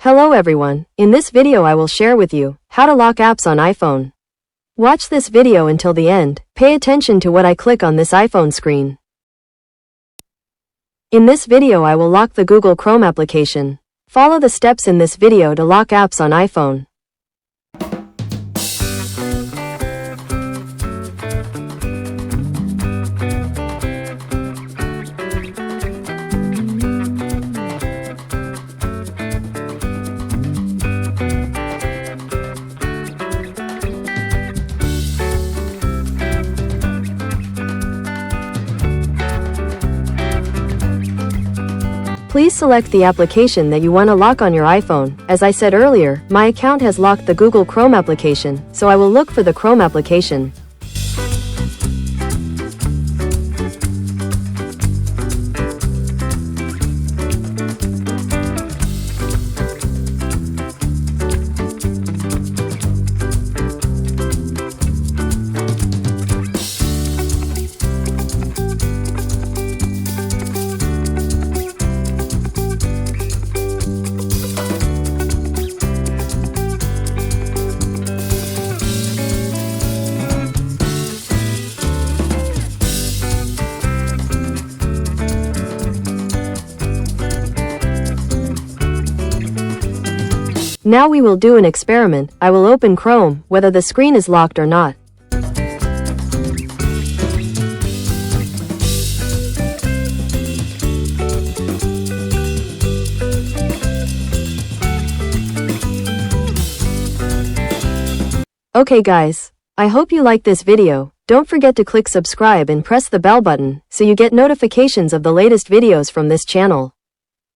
Hello everyone, in this video I will share with you how to lock apps on iPhone. Watch this video until the end, pay attention to what I click on this iPhone screen. In this video I will lock the Google Chrome application. Follow the steps in this video to lock apps on iPhone. Please select the application that you want to lock on your iPhone. As I said earlier, my account has locked the Google Chrome application, so I will look for the Chrome application. Now we will do an experiment. I will open Chrome, whether the screen is locked or not. Okay guys, I hope you like this video. Don't forget to click subscribe and press the bell button, so you get notifications of the latest videos from this channel.